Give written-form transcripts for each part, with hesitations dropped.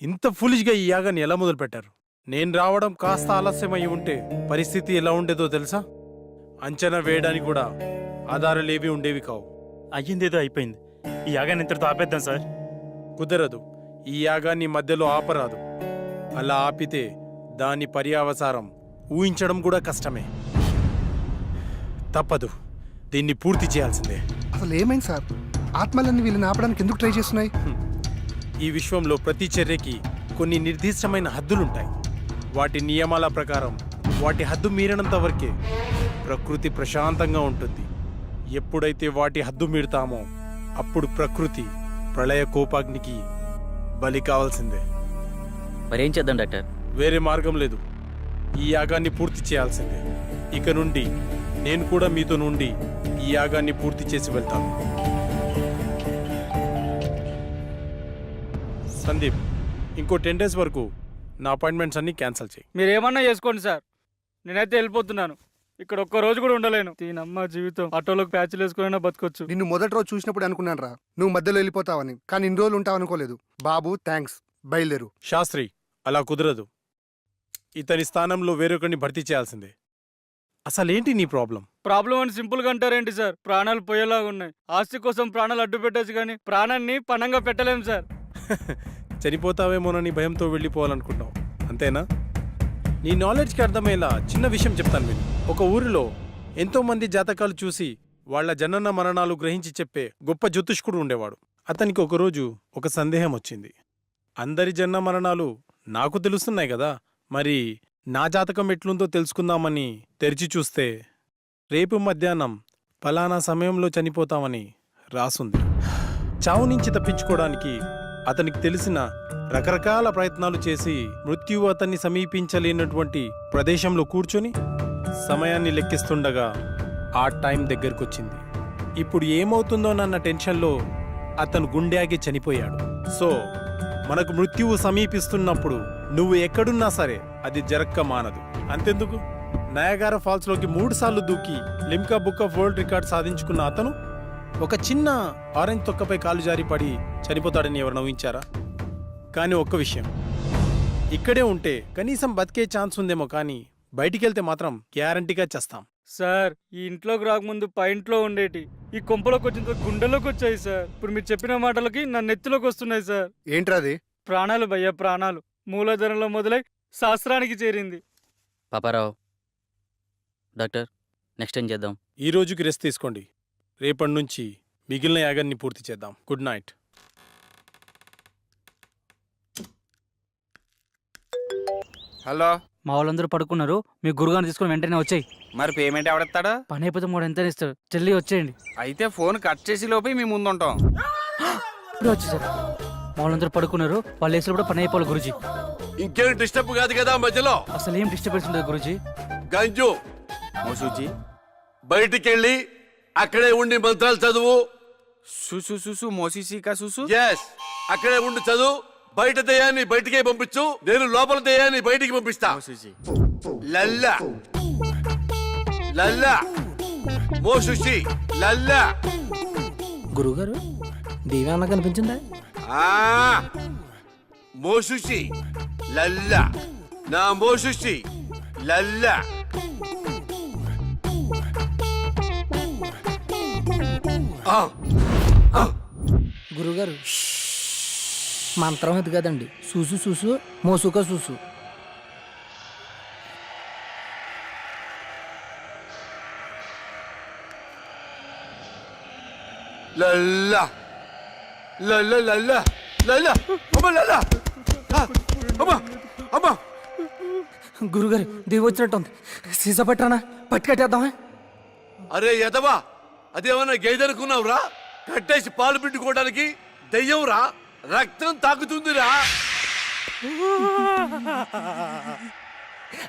ఇంత ఫులిష్గా ఈ యాగాన్ని ఎలా మొదలుపెట్టారు? నేను రావడం కాస్త ఆలస్యమై ఉంటే పరిస్థితి ఎలా ఉండేదో తెలుసా? అంచనా వేయడానికి కూడా ఆధారాలేవి ఉండేవి కావు. అయ్యిందేదో అయిపోయింది. ఈ యాగాన్ని ఇంతటితో ఆపేద్దాం సార్. కుదరదు. ఈ యాగాన్ని మధ్యలో ఆపరాదు. అలా ఆపితే దాని పర్యావసారం ఊహించడం కూడా కష్టమే. తప్పదు, దీన్ని పూర్తి చేయాల్సిందే. అసలు ఏమైంది సార్? ఆత్మలన్నీ వీళ్ళని ఆపడానికి ఎందుకు ట్రై చేస్తున్నాయి? ఈ విశ్వంలో ప్రతి చర్యకి కొన్ని నిర్దిష్టమైన హద్దులుంటాయి. వాటి నియమాల ప్రకారం వాటి హద్దు మీరినంత వరకే ప్రకృతి ప్రశాంతంగా ఉంటుంది. ఎప్పుడైతే వాటి హద్దు మీరుతామో అప్పుడు ప్రకృతి ప్రళయ కోపాగ్నికి బలి కావాల్సిందే. మరేం చేద్దాం డాక్టర్? వేరే మార్గం లేదు. ఈ యాగాన్ని పూర్తి చేయాల్సిందే. ఇక నుండి నేను కూడా మీతో నుండి ఈ యాగాన్ని పూర్తి చేసి వెళ్తాను. సందీప్, ఇంకో 10 days వరకు నా అపాయింట్మెంట్స్ అన్ని క్యాన్సిల్ చేయి. మీరేమన్నా చేసుకోండి సార్, నేనైతే వెళ్ళిపోతున్నాను. ఇక్కడ ఒక్క రోజు కూడా ఉండలేను. దీనమ్మ జీవితం. ఆటోలోకి ప్యాచ్లు వేసుకున్నా బతకొచ్చు. నిన్ను మొదటి రోజు చూసినప్పుడు అనుకున్నాను రా నువ్వు మధ్యలో వెళ్ళిపోతావని, కానీ ఇన్ని రోజులు ఉంటావు అనుకోలేదు. బాబు థ్యాంక్స్, బయలుదేరు. శాస్త్రి, అలా కుదరదు. ఇతని స్థానంలో వేరొకరిని భర్తీ చేయాల్సిందే. అసలేంటి నీ ప్రాబ్లం? ప్రాబ్లం అని సింపుల్ గా అంటారేంటి సార్? ప్రాణాలు పోయేలాగా ఉన్నాయి. ఆస్తి కోసం ప్రాణాలు అడ్డు పెట్టచ్చు కానీ ప్రాణాన్ని పణంగా పెట్టలేం సార్. చనిపోతావేమోనని భయంతో వెళ్ళిపోవాలనుకుంటావు, అంతేనా? నీ నాలెడ్జ్కి అర్థమయ్యేలా చిన్న విషయం చెప్తాను విను. ఒక ఊరిలో ఎంతో మంది జాతకాలు చూసి వాళ్ల జనన మరణాలు గ్రహించి చెప్పే గొప్ప జ్యోతిష్కుడు ఉండేవాడు. అతనికి ఒకరోజు ఒక సందేహం వచ్చింది. అందరి జనన మరణాలు నాకు తెలుస్తున్నాయి కదా, మరి నా జాతకం ఎట్లుందో తెలుసుకుందామని తెరిచి చూస్తే రేపు మధ్యాహ్నం ఫలానా సమయంలో చనిపోతామని రాసుంది. చావు నుంచి తప్పించుకోవడానికి అతనికి తెలిసిన రకరకాల ప్రయత్నాలు చేసి మృత్యువు అతన్ని సమీపించలేనటువంటి ప్రదేశంలో కూర్చొని సమయాన్ని లెక్కిస్తుండగా ఆ టైం దగ్గరకొచ్చింది. ఇప్పుడు ఏమవుతుందోనన్న టెన్షన్లో అతను గుండె ఆగి చనిపోయాడు. సో మనకు మృత్యువు సమీపిస్తున్నప్పుడు నువ్వు ఎక్కడున్నా సరే అది జరక్క మానదు. అంతెందుకు, నయాగారా ఫాల్స్లోకి 3 సార్లు దూకి Limca book of world record సాధించుకున్న అతను ఒక చిన్న ఆరెంజ్ తొక్కపై కాలు జారి పడి చనిపోతాడని ఎవరు నవ్వించారా? కానీ ఒక్క విషయం, ఇక్కడే ఉంటే కనీసం బతికే ఛాన్స్ ఉందేమో, కానీ బయటికెళ్తే మాత్రం గ్యారంటీగా చేస్తాం. సార్, ఈ ఇంట్లోకి రాకముందు పై ఇంట్లో ఉండేటి ఈ కొంపలోకి వచ్చిన తర్వాత గుండెలోకి వచ్చాయి సార్. ఇప్పుడు మీరు చెప్పిన మాటలకి నా నెత్తిలోకి వస్తున్నాయి సార్. ఏంట్రాది? ప్రాణాలు భయ్యా, ప్రాణాలు. మూలధనంలో మొదలై శాస్త్రానికి చేరింది. పాపారావు, డాక్టర్ నెక్స్ట్ ఏం చేద్దాం? ఈ రోజుకి రెస్ట్ తీసుకోండి. రేపటి నుంచి మిగిలిన యాగాన్ని పూర్తి చేద్దాం. Good night. హలో, మా వాళ్ళందరూ పడుకున్నారు. మీ గురుగారిని తీసుకుని వెంటనే వచ్చాయి. మరి పేమెంట్ ఎవడెత్తాడు? పని అయిపోతే 3 ఎంత ఇస్తాడు. చెల్లి వచ్చేయండి. అయితే ఫోన్ కట్ చేసి లోపే మీ ముందు ఉంటాం. ఇప్పుడు వచ్చేసారు. మా వాళ్ళందరూ పడుకున్నారు. వాళ్ళ వేసులు కూడా పని అయిపోవాలి గురుజీ. ఇంకేం డిస్టర్బ్ కాదు కదా మధ్యలో? అసలు ఏం డిస్టర్బెన్స్ ఉండదు గురుజీ. గంజు, మోసూజీ, బయటికెళ్ళి అక్కడే ఉండి మంత్రాలు చదువు. సుసు సుసు మోసీసీకా సుసు. ఎస్, అక్కడే ఉండి చదువు. బయట దయ్యాన్ని బయటికే పంపించు, నేను లోపల దయ్యాన్ని బయటికి పంపిస్తా. మోసూజీ, లల్లా లల్లా మోసుషి లల్లా. గురుగారు దేవేన్న కనిపించిందా? మోసుషి లల్లా, నా మోసుషి లల్లా. గురుగారు మంత్రం అది కదండి. చూసు చూసు మోసుక చూసు. లల్లా లల్లా లల్లా లల్లా. అమ్మ లల్లా, అమ్మ అమ్మ. గురుగారు దేవి వచ్చినట్టుంది. సీసా పట్టానా పట్టుకట్టేద్దామా? అరే ఎదవా, అదేమన్నా గేదెనుకున్నావురా? కట్టేసి పాలు పిండుకోవడానికి దెయ్యంరా, రక్తం తాకుతుందిరా.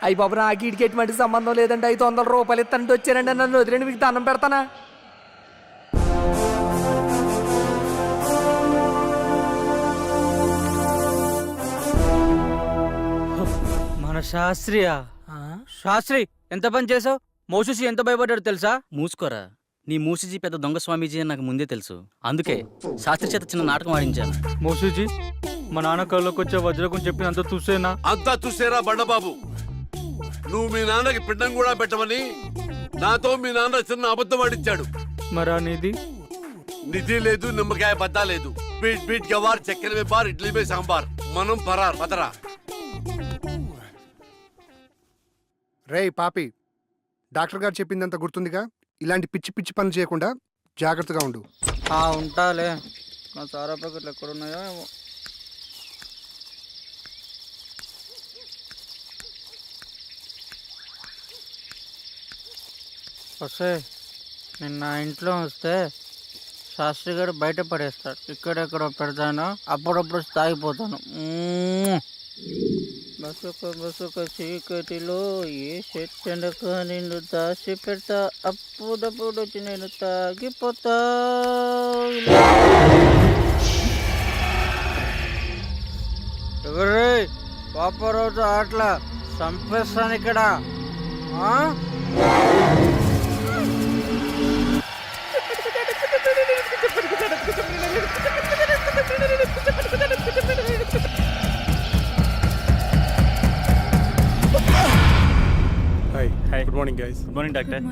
అయ్యి బాబు, నాకు ఇటుకి ఎటువంటి సంబంధం లేదండి. 500 రూపాయలు ఇస్తానంటే వచ్చారండి. నన్ను వదిలేండి, మీకు దండం పెడతానా? మన శాస్త్రియా? శాస్త్రి ఎంత పని చేసావు? మోసూసి ఎంత భయపడ్డాడు తెలుసా? మూసుకోరా. నీ మూసిజీ పెద్ద దొంగ స్వామీజీ అని నాకు ముందే తెలుసు. అందుకే శాస్త్రి చేత చిన్న నాటకం ఆడించాను. మోసూజీ మా నాన్న కళ్ళకి వచ్చే వజ్రకం చెప్పినంత చూసేనా? అంతా చూసేరా బండబాబు. నువ్వు మీ నాన్నకి పిండం కూడా పెట్టమని నాతో మీ నాన్న చిన్న అబద్ధం ఆడించాడు. మరా నిధి? నిధి లేదు, నిమ్మకాయ బద్దా లేదు. బీట్ బీట్ గవార్, చక్కెర మే బార్, ఇడ్లీ మే సాంబార్. మనం పరార్ పదరా. రేయ్ పాపి, డాక్టర్ గారు చెప్పిందంత గుర్తుందిగా? ఇలాంటి పిచ్చి పిచ్చి పనులు చేయకుండా జాగ్రత్తగా ఉండు. ఉంటాలే. నా సారా ప్యాకెట్లు ఎక్కడున్నాయో ఏమో. వస్తే నేను నా ఇంట్లో వస్తే శాస్త్రి గారు బయట పడేస్తాడు. ఇక్కడెక్కడో పెడతాను, అప్పుడప్పుడు తాగిపోతాను. బసుక చీకటిలో ఏ చెట్టెనక నిన్ను దాచి పెడతా, అప్పుడప్పుడు వచ్చి నేను తాగిపోతా. ఎవరే పాపరావుతో ఆటలా చంపేస్తాను ఇక్కడ. Hi. Hi. Good morning guys. Good morning doctor.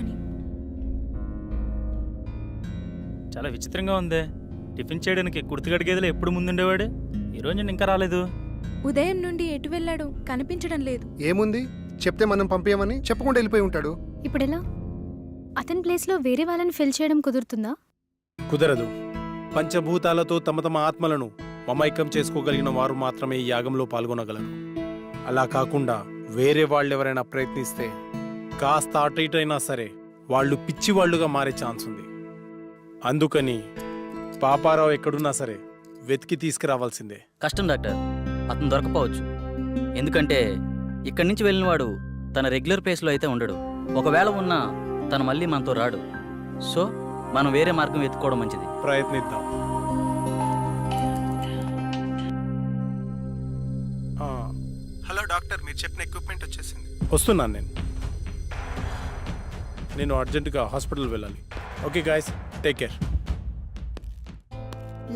చాలా విచిత్రంగా ఉంది. టిఫిన్ చేయడానికి కుర్తిగడిగేదిలో ఎప్పుడు ముందుండేవాడు, ఈరోజు నేను ఇంకా రాలేదు. ఉదయం నుండి ఎటు వెళ్ళాడు కనిపించడం లేదు. ఏముంది, చెప్తే మనం పంపేయమని చెప్పకుండా వెళ్ళిపోయి ఉంటాడు. ఇప్పుడెలా? అతని ప్లేస్లో వేరే వాళ్ళని ఫిల్ చేయడం కుదురుతుందా? కుదరదు. పంచభూతాలతో తమ తమ ఆత్మలను మమైకం చేసుకోగలిగిన వారు మాత్రమే ఈ యాగంలో పాల్గొనగలరు. అలా కాకుండా వేరే వాళ్ళెవరైనా ప్రయత్నిస్తే కాస్త అటు ఇటు అయినా సరే వాళ్ళు పిచ్చివాళ్లుగా మారే ఛాన్స్ ఉంది. అందుకని పాపారావు ఎక్కడున్నా సరే వెతికి తీసుకురావాల్సిందే. కష్టం డాక్టర్, అతను దొరకపోవచ్చు. ఎందుకంటే ఇక్కడి నుంచి వెళ్ళినవాడు తన రెగ్యులర్ ప్లేస్లో అయితే ఉండడు. ఒకవేళ ఉన్నా తను మళ్ళీ మనతో రాడు. సో మనం వేరే మార్గం వెతుక్కోవడం మంచిది. ప్రయత్నిద్దాం. హలో డాక్టర్, మీరు చెప్పిన ఎక్విప్మెంట్ వచ్చేసింది. వస్తున్నాను నేను అర్జెంటుగా హాస్పిటల్ వెళ్ళాలి. Okay guys, take care.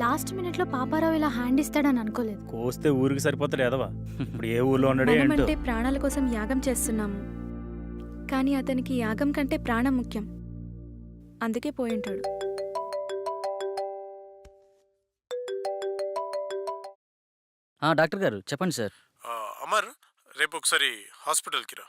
Last minute లో పాపారావు ఇలా హ్యాండ్ ఇస్తాడని అనుకోలేదు. కోస్తే ఊరికి సరిపోతాడు ఎదవా. ఇప్పుడు ఏ ఊర్లో ఉన్నాడు ఏంటో. మనమంటే ప్రాణాల కోసం యాగం చేస్తున్నాము, కానీ అతనికి యాగం కంటే ప్రాణం ముఖ్యం. అందుకే పోయింటాడు. డాక్టర్ గారు చెప్పండి సార్. అమర్, రేపు ఒకసారి హాస్పిటల్కి రా.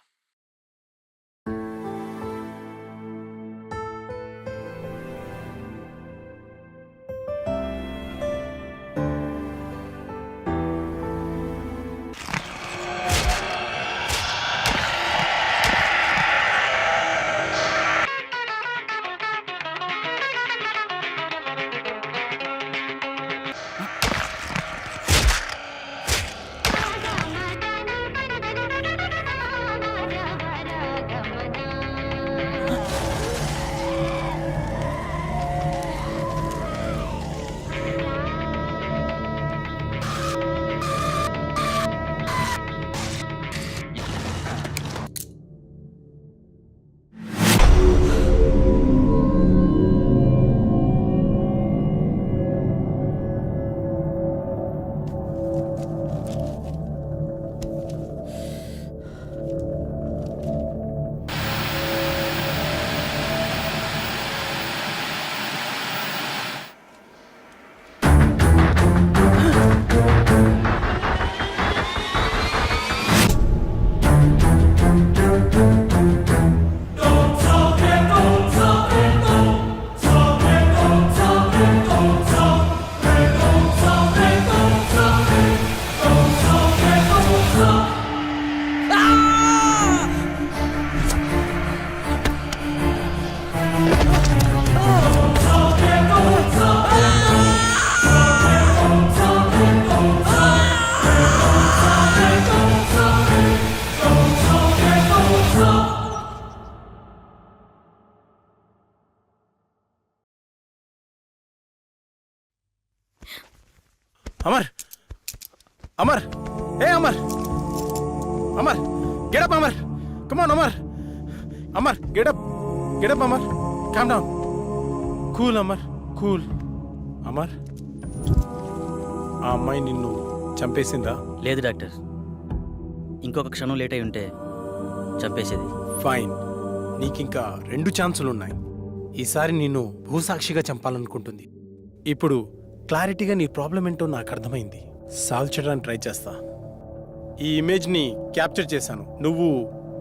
అమర్, అమర్, ఏ Amar, Amar, get up Amar, come on Amar, Amar get up Amar, calm down. Cool Amar, cool. Amar, ఆ అమ్మాయి నిన్ను చంపేసిందా? లేదు డాక్టర్, ఇంకొక క్షణం లేట్ అయి ఉంటే చంపేసేది. ఫైన్, నీకింకా 2 ఛాన్సులు ఉన్నాయి. ఈసారి నిన్ను భూసాక్షిగా చంపాలనుకుంటుంది. ఇప్పుడు క్లారిటీగా నీ ప్రాబ్లం ఏంటో నాకు అర్థమైంది. సాల్వ్ చేయడానికి ట్రై చేస్తా. ఈ ఇమేజ్ని క్యాప్చర్ చేశాను. నువ్వు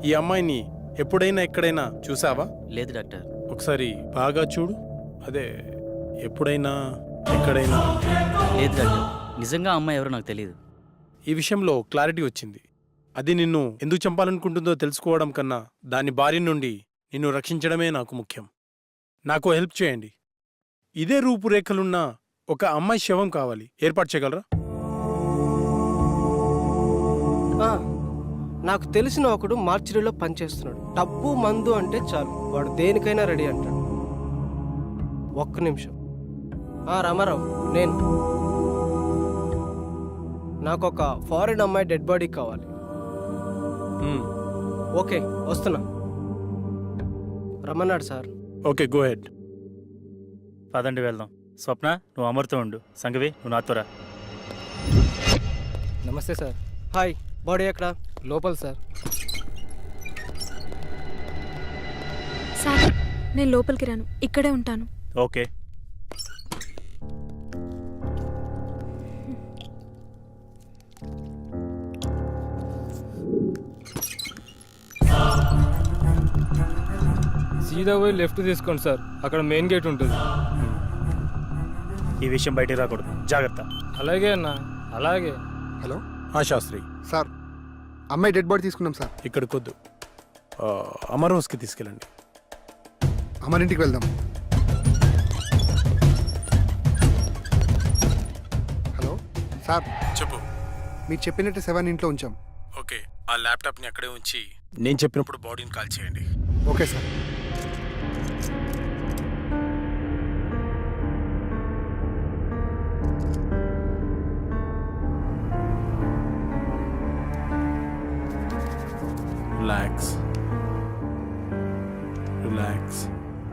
ఈ అమ్మాయిని ఎప్పుడైనా ఎక్కడైనా చూసావా? లేదు డాక్టర్. ఒకసారి బాగా చూడు. అదే, ఎప్పుడైనా ఎక్కడైనా. లేదు డాక్టర్, నిజంగా ఆ అమ్మాయి ఎవరో నాకు తెలియదు. ఈ విషయంలో క్లారిటీ వచ్చింది. అది నిన్ను ఎందుకు చంపాలనుకుంటుందో తెలుసుకోవడం కన్నా దాని బారి నుండి నిన్ను రక్షించడమే నాకు ముఖ్యం. నాకు హెల్ప్ చేయండి. ఇదే రూపురేఖలున్న ఒక అమ్మాయి శవం కావాలి. ఏర్పాటు చేయగలరా? నాకు తెలిసిన ఒకడు మార్చిరీలో పనిచేస్తున్నాడు. డబ్బు మందు అంటే చాలు, వాడు దేనికైనా రెడీ అంటాడు. ఒక్క నిమిషం. రామారావు, నేను నాకు ఒక ఫారిన్ అమ్మాయి డెడ్ బాడీ కావాలి. ఓకే, వస్తున్నా. రమ్మన్నాడు సార్. Okay, go head. పదండి వెళ్దాం. స్వప్న, నువ్వు అమర్తో ఉండు. సంగవి, నువ్వు నాతో రా. నమస్తే సార్. హాయ్, బాడీ ఎక్కడ? లోపల సార్. సార్, నేను లోపలికి రాను, ఇక్కడే ఉంటాను. ఓకే. సీదా పోయి లెఫ్ట్ తీసుకోండి సార్, అక్కడ మెయిన్ గేట్ ఉంటుంది. ఈ విషయం బయటికి రాకూడదు, జాగ్రత్త. అలాగే అన్న, అలాగే. హలో శాస్త్రి సార్, అమ్మాయి డెడ్ బాడీ తీసుకున్నాం సార్. ఇక్కడికొద్దు, అమర్ హౌస్కి తీసుకెళ్ళండి. అమరింటికి వెళ్దాం. హలో సార్, చెప్పు. మీరు చెప్పినట్టు 7 ఇంట్లో ఉంచాం. ఓకే, ఆ ల్యాప్టాప్ని అక్కడే ఉంచి నేను చెప్పినప్పుడు బాడీని కాల్ చేయండి. Okay sir. Relax, relax.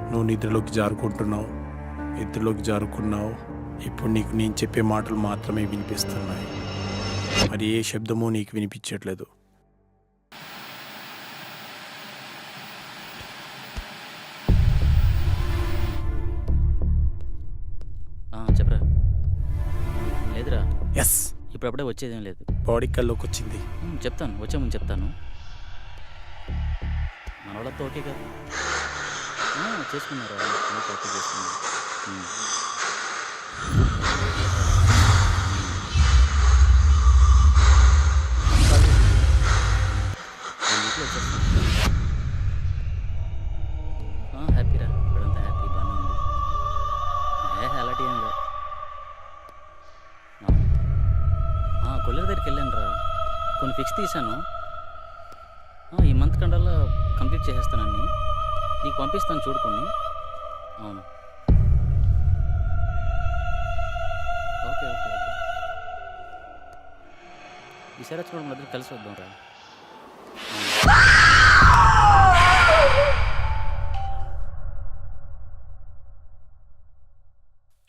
నువ్వు నిద్రలోకి జారుకుంటున్నావు, నిద్రలోకి జారుకున్నావు. ఇప్పుడు నీకు నేను చెప్పే మాటలు మాత్రమే వినిపిస్తున్నాయి, మరి ఏ శబ్దమూ నీకు వినిపించట్లేదు. చెప్పరా. లేదురా, ఎస్, ఇప్పుడప్పుడే వచ్చేదేం లేదు. బాడీ కల్లోకి వచ్చింది. చెప్తాను, వచ్చే ముందు చెప్తాను. మన వాళ్ళతో ఓకే కదా? చేసుకున్నారా? ఓకే, చేసుకున్నారు. హ్యాపీరా, ఇప్పుడంతా హ్యాపీ, బాగానే ఉంది. అలాంటి ఏం లేదు. కొల్లెర దగ్గరికి వెళ్ళాను రా, కొన్ని ఫిక్స్ తీశాను. ఈ మంత్ కండల్లా కంప్లీట్ చేసేస్తానని నీకు పంపిస్తాను, చూడుకోండి. అవును, ఓకే ఓకే ఓకే. ఈసారి వచ్చినప్పుడు మధ్య కలిసి వద్దాం రా.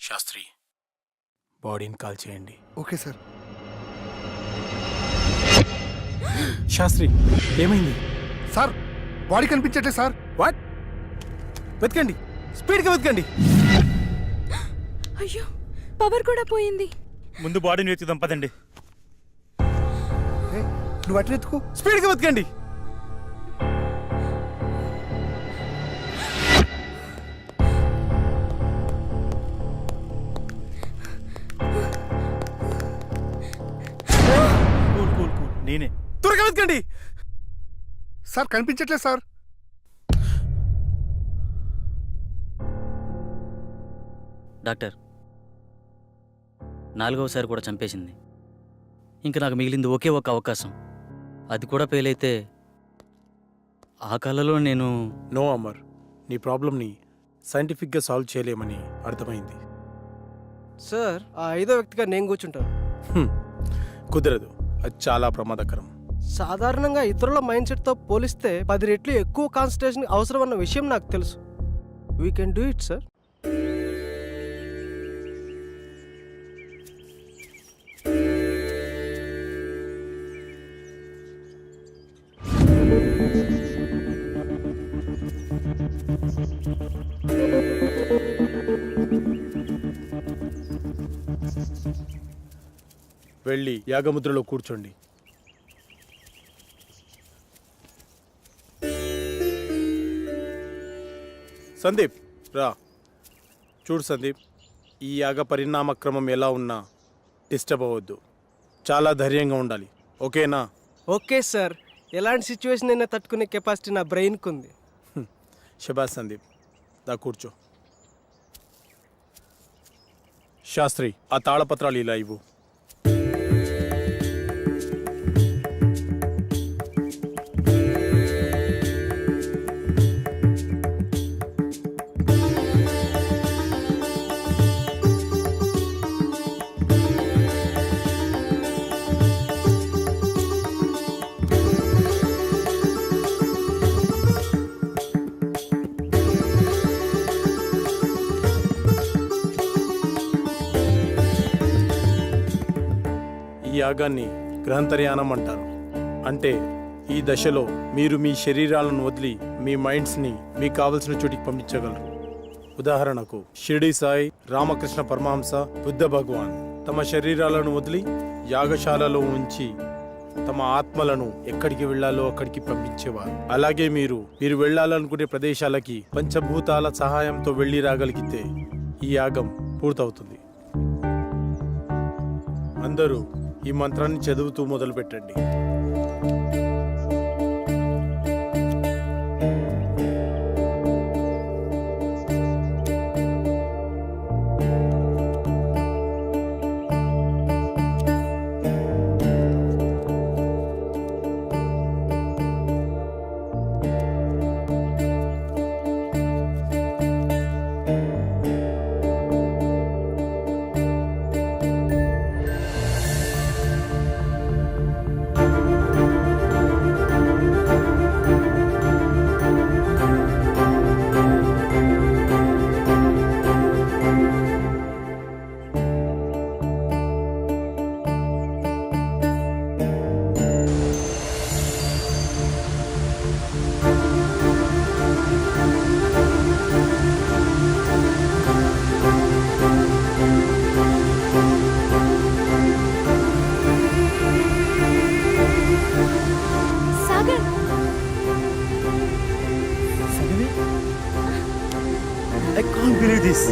శాస్త్రి, బాడీని కాల్ చేయండి. Okay sir. శాస్త్రి, ఏమైంది? సార్, బాడీ కనిపించట్లేదు సార్. వాట్? వెతకండి, స్పీడ్గా వెతకండి. అయ్యో, పవర్ కూడా పోయింది. ముందు బాడీని వెతుకుదాం, పదండి. నువ్వు అట్లా ఎత్తుకో. స్పీడ్గా వెతకండి. కూల్ కూల్ కూల్, నేనే. త్వరగా వెతకండి. సార్, కనిపించట్లేదు సార్. డాక్టర్, 4వసారి కూడా చంపేసింది. ఇంకా నాకు మిగిలింది ఒకే ఒక అవకాశం. అది కూడా ఫెయిల్ అయితే ఆ కళలో నేను... నో అమర్, నీ ప్రాబ్లమ్ని సైంటిఫిక్గా సాల్వ్ చేయలేమని అర్థమైంది. సార్, ఆ 5వ వ్యక్తిగా నేను కూర్చుంటాను. కుదరదు, అది చాలా ప్రమాదకరం. సాధారణంగా ఇతరుల మైండ్ సెట్తో పోలిస్తే 10 రెట్లు ఎక్కువ కాన్సన్ట్రేషన్ అవసరం అన్న విషయం నాకు తెలుసు. We can do it sir. వెళ్ళి యాగముద్రలో కూర్చోండి. సందీప్ రా. చూడు సందీప్, ఈ యాగ పరిణామక్రమం ఎలా ఉన్నా డిస్టర్బ్ అవ్వద్దు. చాలా ధైర్యంగా ఉండాలి, ఓకేనా? ఓకే సార్, ఎలాంటి సిచ్యువేషన్ అయినా తట్టుకునే కెపాసిటీ నా బ్రెయిన్కి ఉంది. శబాష్ సందీప్, దా కూర్చో. శాస్త్రి, ఆ తాళపత్రాలు ఇలా ఇవ్వు. ఈ యాగాన్ని గ్రహంతర్యానం అంటారు. అంటే ఈ దశలో మీరు మీ శరీరాలను వదిలి మీ మైండ్స్ని మీకు కావలసిన చోటికి పంపించగలరు. ఉదాహరణకు షిరిడి సాయి, రామకృష్ణ పరమహంస, బుద్ధ భగవాన్ తమ శరీరాలను వదిలి యాగశాలలో ఉంచి తమ ఆత్మలను ఎక్కడికి వెళ్ళాలో అక్కడికి పంపించేవారు. అలాగే మీరు వెళ్ళాలనుకునే ప్రదేశాలకి పంచభూతాల సహాయంతో వెళ్ళి రాగలిగితే ఈ యాగం పూర్తవుతుంది. అందరూ ఈ మంత్రాన్ని చదువుతూ మొదలు పెట్టండి. Sagar, I can't believe this.